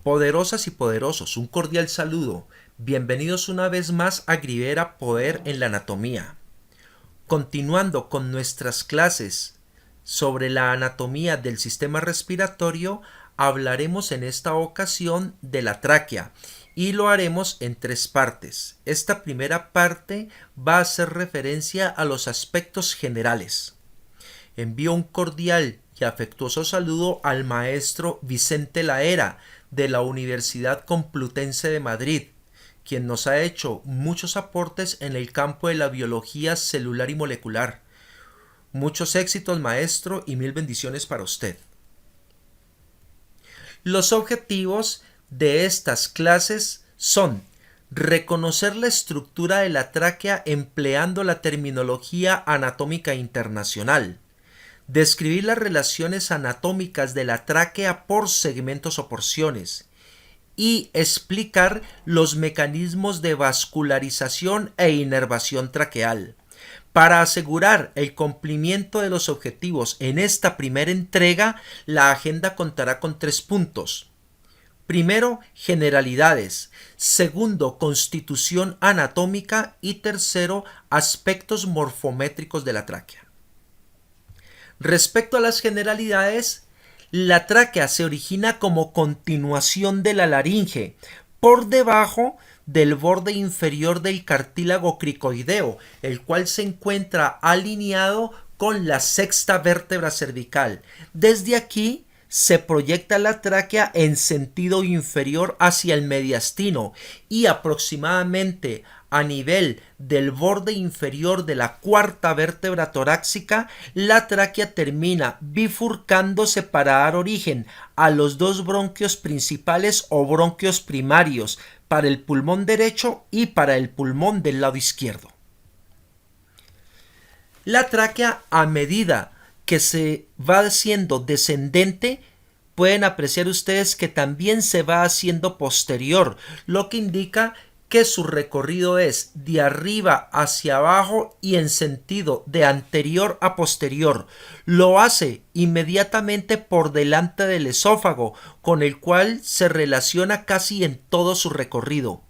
Poderosas y poderosos, un cordial saludo. Bienvenidos una vez más a Grivera Poder en la Anatomía. Continuando con nuestras clases sobre la anatomía del sistema respiratorio, hablaremos en esta ocasión de la tráquea y lo haremos en tres partes. Esta primera parte va a hacer referencia a los aspectos generales. Envío un cordial y afectuoso saludo al maestro Vicente Laera de la Universidad Complutense de Madrid, quien nos ha hecho muchos aportes en el campo de la biología celular y molecular. Muchos éxitos, maestro, y mil bendiciones para usted. Los objetivos de estas clases son reconocer la estructura de la tráquea empleando la terminología anatómica internacional, describir las relaciones anatómicas de la tráquea por segmentos o porciones y explicar los mecanismos de vascularización e inervación traqueal. Para asegurar el cumplimiento de los objetivos en esta primera entrega, la agenda contará con 3 puntos. Primero, generalidades. Segundo, constitución anatómica. Y tercero, aspectos morfométricos de la tráquea. Respecto a las generalidades, la tráquea se origina como continuación de la laringe, por debajo del borde inferior del cartílago cricoideo, el cual se encuentra alineado con la sexta vértebra cervical. Desde aquí se proyecta la tráquea en sentido inferior hacia el mediastino y aproximadamente a nivel del borde inferior de la cuarta vértebra torácica, la tráquea termina bifurcándose para dar origen a los 2 bronquios principales o bronquios primarios para el pulmón derecho y para el pulmón del lado izquierdo. La tráquea, a medida que se va haciendo descendente, pueden apreciar ustedes que también se va haciendo posterior, lo que indica que su recorrido es de arriba hacia abajo y en sentido de anterior a posterior. Lo hace inmediatamente por delante del esófago, con el cual se relaciona casi en todo su recorrido.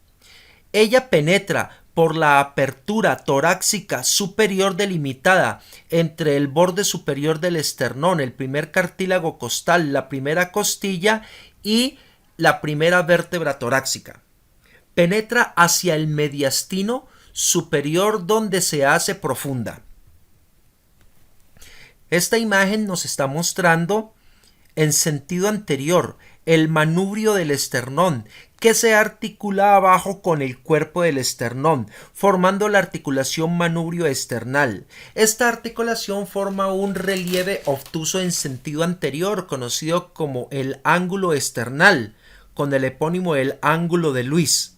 Ella penetra por la apertura torácica superior delimitada entre el borde superior del esternón, el primer cartílago costal, la primera costilla y la primera vértebra torácica. Penetra hacia el mediastino superior donde se hace profunda. Esta imagen nos está mostrando en sentido anterior el manubrio del esternón, que se articula abajo con el cuerpo del esternón, formando la articulación manubrio esternal. Esta articulación forma un relieve obtuso en sentido anterior, conocido como el ángulo esternal, con el epónimo del ángulo de Luis.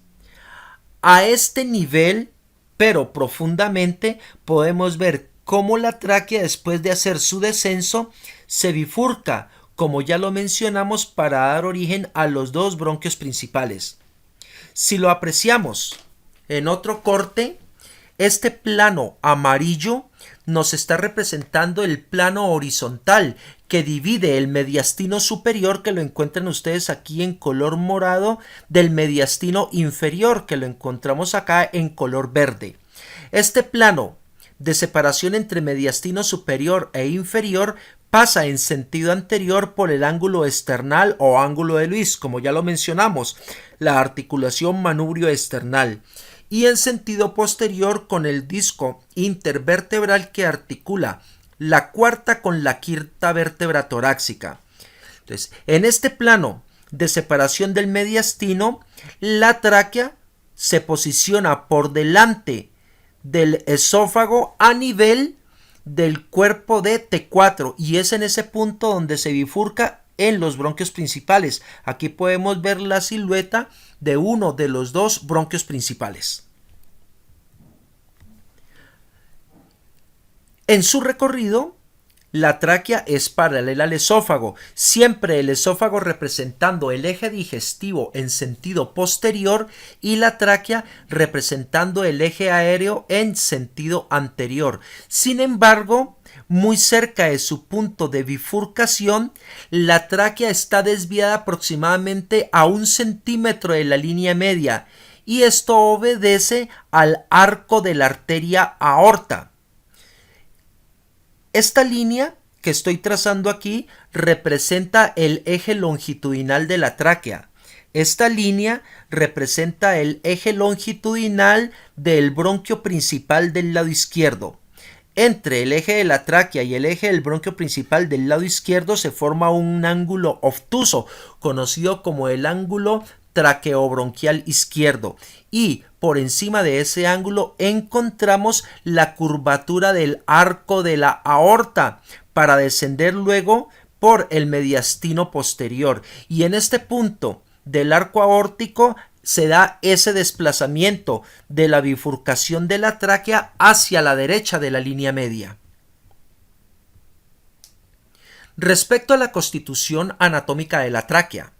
A este nivel, pero profundamente, podemos ver cómo la tráquea, después de hacer su descenso, se bifurca, como ya lo mencionamos, para dar origen a los 2 bronquios principales. Si lo apreciamos en otro corte, este plano amarillo nos está representando el plano horizontal que divide el mediastino superior, que lo encuentran ustedes aquí en color morado, del mediastino inferior, que lo encontramos acá en color verde. Este plano de separación entre mediastino superior e inferior pasa en sentido anterior por el ángulo esternal o ángulo de Luis, como ya lo mencionamos, la articulación manubrio esternal, y en sentido posterior con el disco intervertebral que articula la cuarta con la quinta vértebra torácica. Entonces, en este plano de separación del mediastino, la tráquea se posiciona por delante del esófago a nivel del cuerpo de T4 y es en ese punto donde se bifurca en los bronquios principales. Aquí podemos ver la silueta de uno de los 2 bronquios principales. En su recorrido, la tráquea es paralela al esófago, siempre el esófago representando el eje digestivo en sentido posterior y la tráquea representando el eje aéreo en sentido anterior. Sin embargo, muy cerca de su punto de bifurcación, la tráquea está desviada aproximadamente a 1 centímetro de la línea media y esto obedece al arco de la arteria aorta. Esta línea que estoy trazando aquí representa el eje longitudinal de la tráquea. Esta línea representa el eje longitudinal del bronquio principal del lado izquierdo. Entre el eje de la tráquea y el eje del bronquio principal del lado izquierdo se forma un ángulo obtuso, conocido como el ángulo traqueobronquial izquierdo, y por encima de ese ángulo encontramos la curvatura del arco de la aorta para descender luego por el mediastino posterior, y en este punto del arco aórtico se da ese desplazamiento de la bifurcación de la tráquea hacia la derecha de la línea media. Respecto a la constitución anatómica de la tráquea,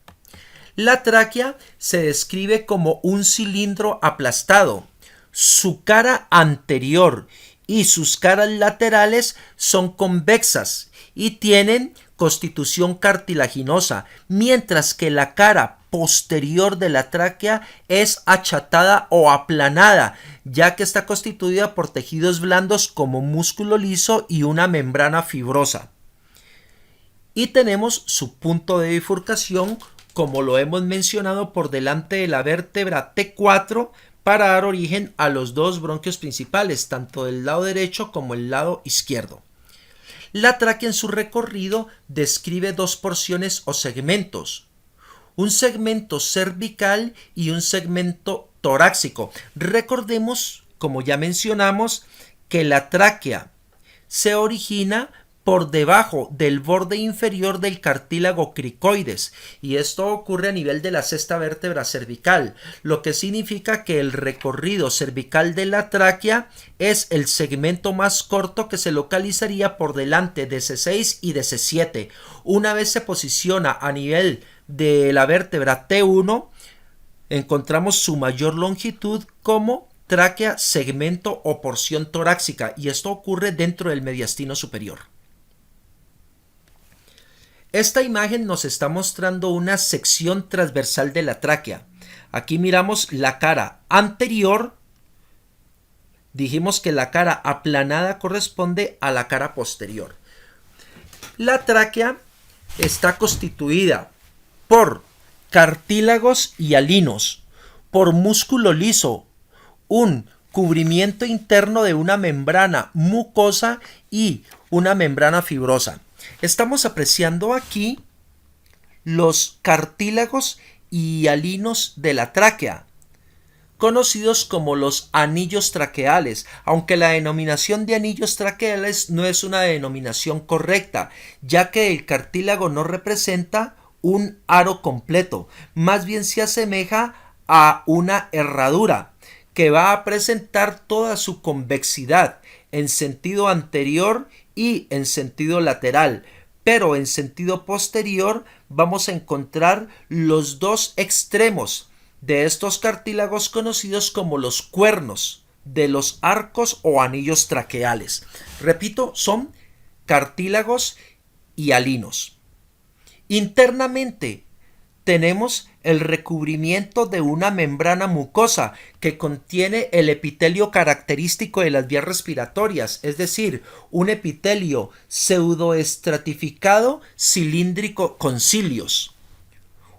la tráquea se describe como un cilindro aplastado. Su cara anterior y sus caras laterales son convexas y tienen constitución cartilaginosa, mientras que la cara posterior de la tráquea es achatada o aplanada, ya que está constituida por tejidos blandos como músculo liso y una membrana fibrosa. Y tenemos su punto de bifurcación, como lo hemos mencionado, por delante de la vértebra T4 para dar origen a los dos bronquios principales, tanto del lado derecho como el lado izquierdo. La tráquea en su recorrido describe dos porciones o segmentos, un segmento cervical y un segmento torácico. Recordemos, como ya mencionamos, que la tráquea se origina por debajo del borde inferior del cartílago cricoides, y esto ocurre a nivel de la sexta vértebra cervical, lo que significa que el recorrido cervical de la tráquea es el segmento más corto, que se localizaría por delante de C6 y de C7. Una vez se posiciona a nivel de la vértebra T1, encontramos su mayor longitud como tráquea, segmento o porción torácica, y esto ocurre dentro del mediastino superior. Esta imagen nos está mostrando una sección transversal de la tráquea. Aquí miramos la cara anterior. Dijimos que la cara aplanada corresponde a la cara posterior. La tráquea está constituida por cartílagos y alinos, por músculo liso, un cubrimiento interno de una membrana mucosa y una membrana fibrosa. Estamos apreciando aquí los cartílagos y alinos de la tráquea, conocidos como los anillos traqueales, aunque la denominación de anillos traqueales no es una denominación correcta, ya que el cartílago no representa un aro completo, más bien se asemeja a una herradura que va a presentar toda su convexidad en sentido anterior y en sentido lateral, pero en sentido posterior vamos a encontrar los dos extremos de estos cartílagos, conocidos como los cuernos de los arcos o anillos traqueales. Repito, son cartílagos y alinos. Internamente tenemos el recubrimiento de una membrana mucosa que contiene el epitelio característico de las vías respiratorias, es decir, un epitelio pseudoestratificado cilíndrico con cilios.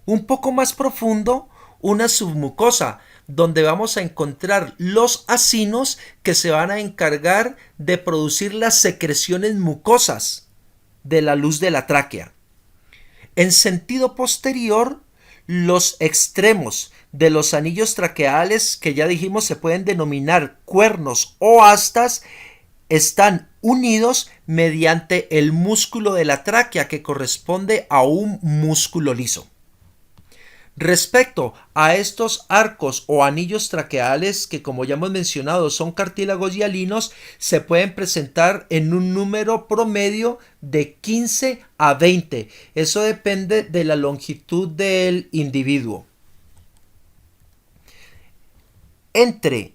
Un poco más profundo, una submucosa, donde vamos a encontrar los acinos que se van a encargar de producir las secreciones mucosas de la luz de la tráquea. En sentido posterior, los extremos de los anillos traqueales, que ya dijimos se pueden denominar cuernos o astas, están unidos mediante el músculo de la tráquea, que corresponde a un músculo liso. Respecto a estos arcos o anillos traqueales, que como ya hemos mencionado son cartílagos y alinos, se pueden presentar en un número promedio de 15 a 20. Eso depende de la longitud del individuo. Entre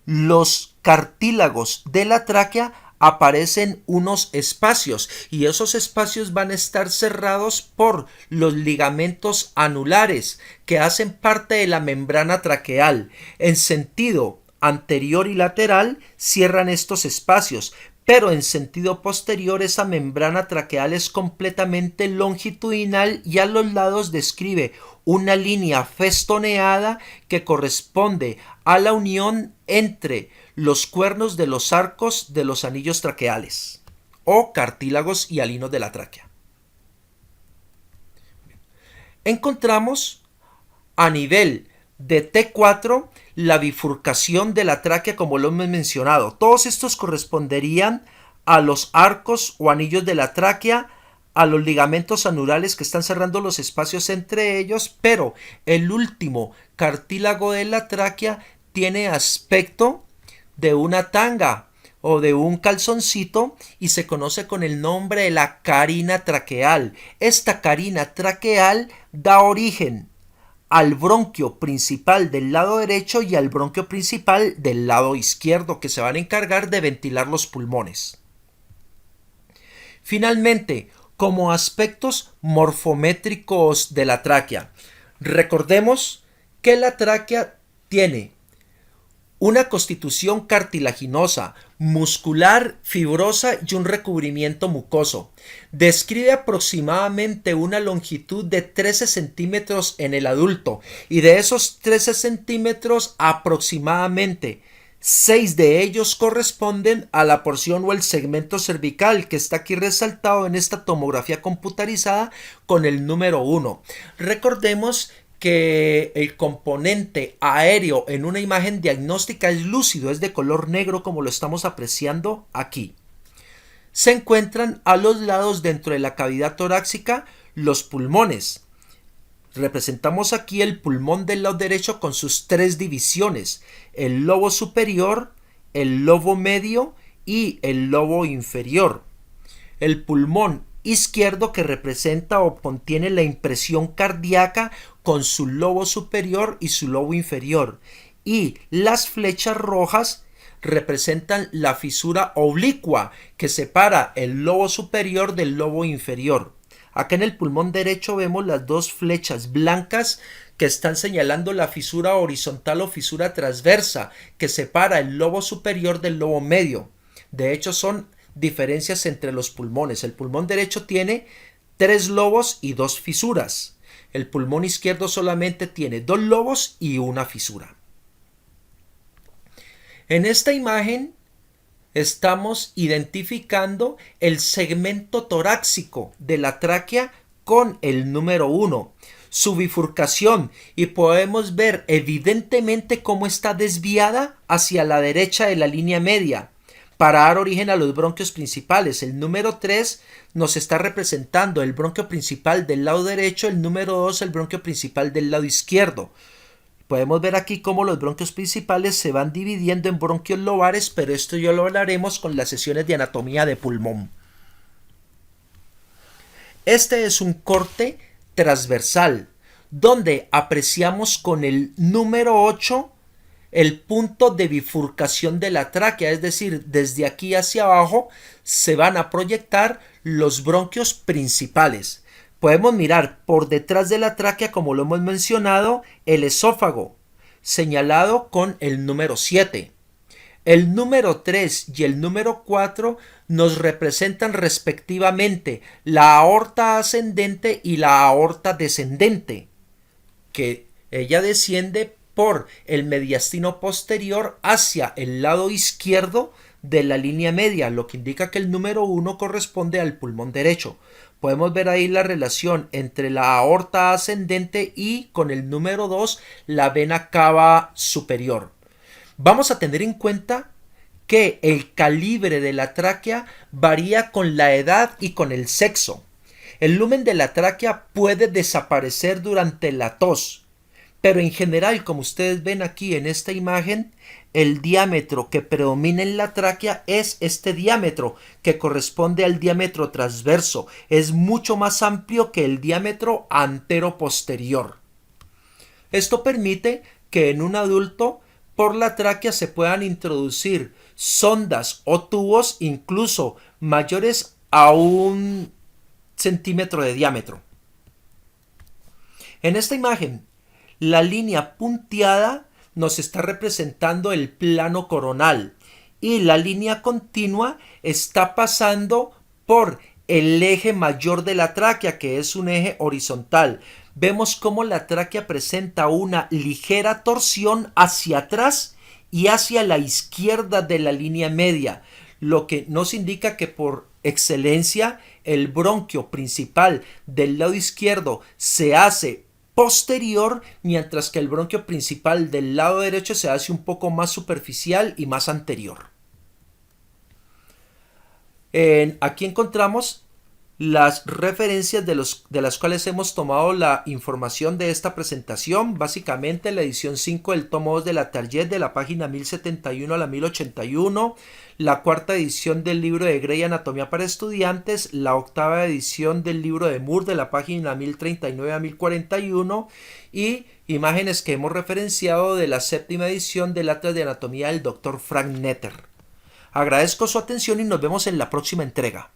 los cartílagos de la tráquea aparecen unos espacios y esos espacios van a estar cerrados por los ligamentos anulares que hacen parte de la membrana traqueal. En sentido anterior y lateral cierran estos espacios, pero en sentido posterior esa membrana traqueal es completamente longitudinal y a los lados describe una línea festoneada que corresponde a la unión entre los cuernos de los arcos de los anillos traqueales o cartílagos y alinos de la tráquea. Encontramos a nivel de T4 la bifurcación de la tráquea como lo hemos mencionado. Todos estos corresponderían a los arcos o anillos de la tráquea, a los ligamentos anurales que están cerrando los espacios entre ellos, pero el último cartílago de la tráquea tiene aspecto de una tanga o de un calzoncito y se conoce con el nombre de la carina traqueal. Esta carina traqueal da origen al bronquio principal del lado derecho y al bronquio principal del lado izquierdo, que se van a encargar de ventilar los pulmones. Finalmente, como aspectos morfométricos de la tráquea, recordemos que la tráquea tiene una constitución cartilaginosa, muscular, fibrosa y un recubrimiento mucoso. Describe aproximadamente una longitud de 13 centímetros en el adulto y de esos 13 centímetros aproximadamente 6 de ellos corresponden a la porción o el segmento cervical que está aquí resaltado en esta tomografía computarizada con el número 1. Recordemos que el componente aéreo en una imagen diagnóstica es lúcido, es de color negro como lo estamos apreciando aquí. Se encuentran a los lados dentro de la cavidad torácica los pulmones. Representamos aquí el pulmón del lado derecho con sus 3 divisiones, el lobo superior, el lobo medio y el lobo inferior. El pulmón izquierdo que representa o contiene la impresión cardíaca con su lobo superior y su lobo inferior, y las flechas rojas representan la fisura oblicua que separa el lobo superior del lobo inferior. Acá en el pulmón derecho vemos las 2 flechas blancas que están señalando la fisura horizontal o fisura transversa que separa el lobo superior del lobo medio. De hecho, son diferencias entre los pulmones. El pulmón derecho tiene 3 lobos y 2 fisuras. El pulmón izquierdo solamente tiene 2 lobos y una fisura. En esta imagen estamos identificando el segmento torácico de la tráquea con el número 1, su bifurcación, y podemos ver evidentemente cómo está desviada hacia la derecha de la línea media para dar origen a los bronquios principales. El número 3 nos está representando el bronquio principal del lado derecho, el número 2 el bronquio principal del lado izquierdo. Podemos ver aquí cómo los bronquios principales se van dividiendo en bronquios lobares, pero esto ya lo hablaremos con las sesiones de anatomía de pulmón. Este es un corte transversal, donde apreciamos con el número 8 el punto de bifurcación de la tráquea, es decir, desde aquí hacia abajo se van a proyectar los bronquios principales. Podemos mirar por detrás de la tráquea, como lo hemos mencionado, el esófago, señalado con el número 7. El número 3 y el número 4 nos representan respectivamente la aorta ascendente y la aorta descendente, que ella desciende por el mediastino posterior hacia el lado izquierdo de la línea media, lo que indica que el número 1 corresponde al pulmón derecho. Podemos ver ahí la relación entre la aorta ascendente y con el número 2 la vena cava superior. Vamos a tener en cuenta que el calibre de la tráquea varía con la edad y con el sexo. El lumen de la tráquea puede desaparecer durante la tos, pero en general, como ustedes ven aquí en esta imagen, el diámetro que predomina en la tráquea es este diámetro, que corresponde al diámetro transverso. Es mucho más amplio que el diámetro antero-posterior. Esto permite que en un adulto por la tráquea se puedan introducir sondas o tubos incluso mayores a 1 centímetro de diámetro. En esta imagen, la línea punteada nos está representando el plano coronal y la línea continua está pasando por el eje mayor de la tráquea, que es un eje horizontal. Vemos cómo la tráquea presenta una ligera torsión hacia atrás y hacia la izquierda de la línea media, lo que nos indica que por excelencia el bronquio principal del lado izquierdo se hace posterior, mientras que el bronquio principal del lado derecho se hace un poco más superficial y más anterior. Aquí encontramos las referencias de las cuales hemos tomado la información de esta presentación. Básicamente la edición 5 del tomo 2 de la Target, de la página 1071 a la 1081, la cuarta edición del libro de Gray, Anatomía para Estudiantes, la octava edición del libro de Moore, de la página 1039 a 1041, y imágenes que hemos referenciado de la séptima edición del Atlas de Anatomía del Dr. Frank Netter. Agradezco su atención y nos vemos en la próxima entrega.